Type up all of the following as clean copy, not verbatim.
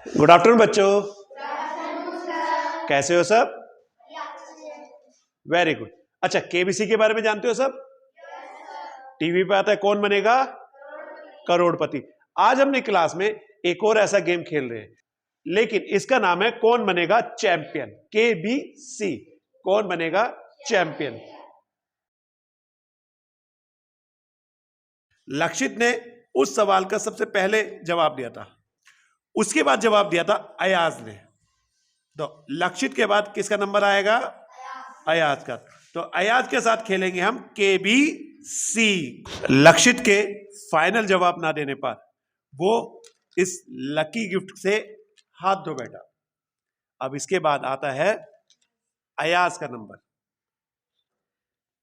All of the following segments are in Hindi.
गुड आफ्टरनून बच्चों, कैसे हो सब? Very good. अच्छा, केबीसी के बारे में जानते हो सब? टीवी पे आता है कौन बनेगा करोड़पति। आज हमने क्लास में एक और ऐसा गेम खेल रहे हैं, लेकिन इसका नाम है कौन बनेगा चैंपियन। केबीसी, कौन बनेगा चैंपियन। लक्षित ने उस सवाल का सबसे पहले जवाब दिया था, उसके बाद जवाब दिया था अयाज ने। तो लक्षित के बाद किसका नंबर आएगा? अयाज का। तो अयाज के साथ खेलेंगे हम केबीसी। लक्षित के फाइनल जवाब ना देने पर वो इस लकी गिफ्ट से हाथ धो बैठा। अब इसके बाद आता है अयाज का नंबर।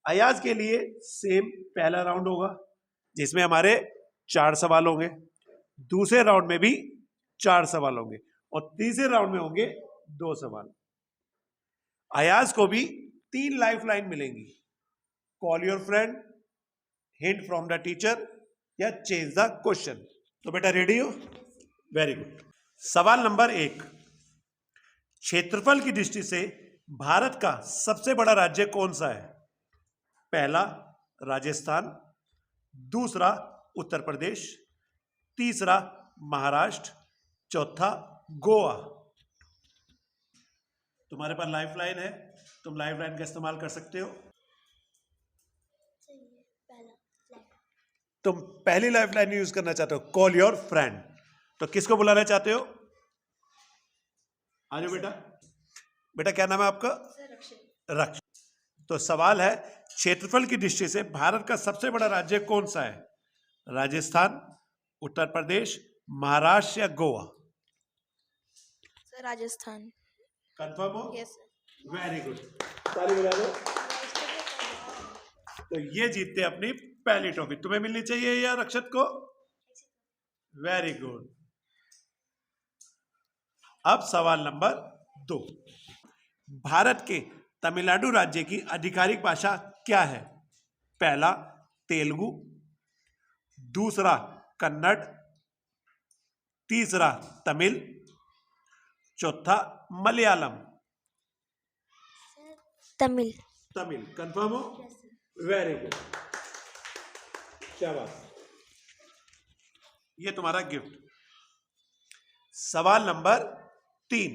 अयाज के लिए सेम पहला राउंड होगा जिसमें हमारे 4 सवाल होंगे, दूसरे राउंड में भी 4 सवाल होंगे और तीसरे राउंड में होंगे 2 सवाल। अयाज को भी 3 लाइफ लाइन मिलेंगी, call your friend, hint from the teacher या चेंज द क्वेश्चन। तो बेटा रेडी हो? Very good. सवाल नंबर 1, क्षेत्रफल की दृष्टि से भारत का सबसे बड़ा राज्य कौन सा है? पहला राजस्थान, दूसरा उत्तर प्रदेश, तीसरा महाराष्ट्र, चौथा गोवा। तुम्हारे पास लाइफ लाइन है, तुम लाइफ लाइन का इस्तेमाल कर सकते हो। तुम पहली लाइफ लाइन यूज करना चाहते हो, कॉल योर फ्रेंड। तो किसको बुलाना चाहते हो? आ जाओ बेटा। बेटा क्या नाम है आपका? रक्षित। तो सवाल है, क्षेत्रफल की दृष्टि से भारत का सबसे बड़ा राज्य कौन सा है? राजस्थान, उत्तर प्रदेश, महाराष्ट्र या गोवा? राजस्थान। कंफर्म हो? यस। वेरी गुड, ताली बजा दो। तो ये जीतते अपनी पहली ट्रॉफी। तुम्हें मिलनी चाहिए या रक्षित को? Very good. अब सवाल नंबर 2, भारत के तमिलनाडु राज्य की आधिकारिक भाषा क्या है? पहला तेलुगु, दूसरा कन्नड़, तीसरा तमिल, चौथा मलयालम। तमिल। तमिल कंफर्म हो? वेरी गुड, शाबाश। ये तुम्हारा गिफ्ट। सवाल नंबर 3,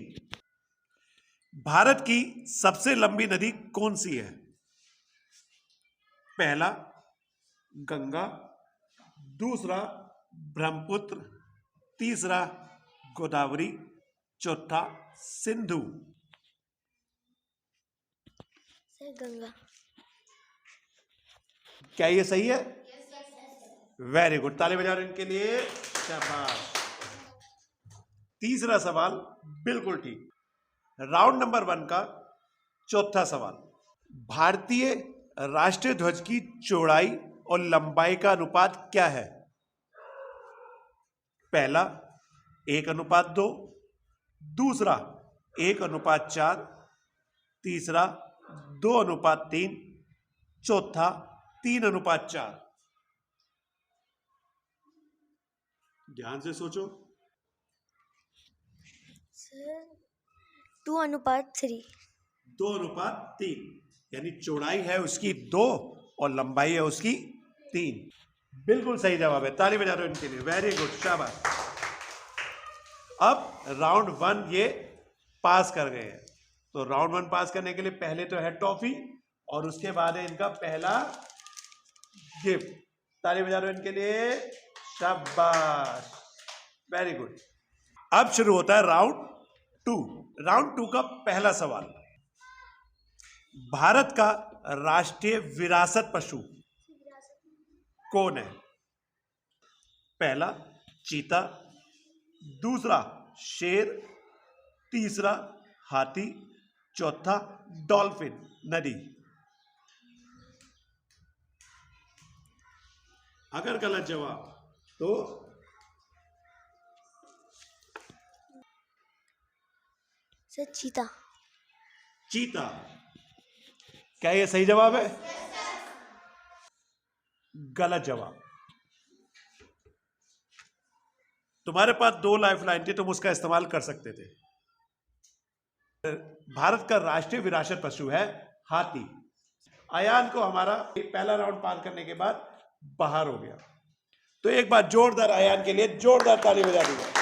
भारत की सबसे लंबी नदी कौन सी है? पहला गंगा, दूसरा ब्रह्मपुत्र, तीसरा गोदावरी, चौथा सिंधु। गंगा। क्या ये सही है? वेरी गुड, ताली बजा रहे इनके लिए, शाबाश। तीसरा सवाल बिल्कुल ठीक। राउंड नंबर 1 का चौथा सवाल, भारतीय राष्ट्रीय ध्वज की चौड़ाई और लंबाई का अनुपात क्या है? पहला 1:2, दूसरा 1:4, तीसरा 2:3, चौथा 3:4। ध्यान से सोचो। 2:3। 2:3, यानी चौड़ाई है उसकी 2 और लंबाई है उसकी 3। बिल्कुल सही जवाब है, ताली बजा दो इनके लिए, वेरी गुड, शाबाश। अब राउंड 1 ये पास कर गए हैं। तो राउंड 1 पास करने के लिए पहले तो है टॉफी और उसके बाद है इनका पहला गिफ्ट। ताली बजा दो इनके लिए, शाबाश, वेरी गुड। अब शुरू होता है राउंड 2। राउंड 2 का पहला सवाल, भारत का राष्ट्रीय विरासत पशु कौन है? पहला चीता, दूसरा शेर, तीसरा हाथी, चौथा डॉल्फिन नदी। अगर गलत जवाब तो सर चीता। चीता। क्या ये सही जवाब है? गलत जवाब। तुम्हारे पास 2 लाइफ लाइन थी, तुम उसका इस्तेमाल कर सकते थे। भारत का राष्ट्रीय विरासत पशु है हाथी। अयान को हमारा पहला राउंड पार करने के बाद बाहर हो गया। तो एक बार जोरदार अयान के लिए जोरदार ताली बजा दीजिए।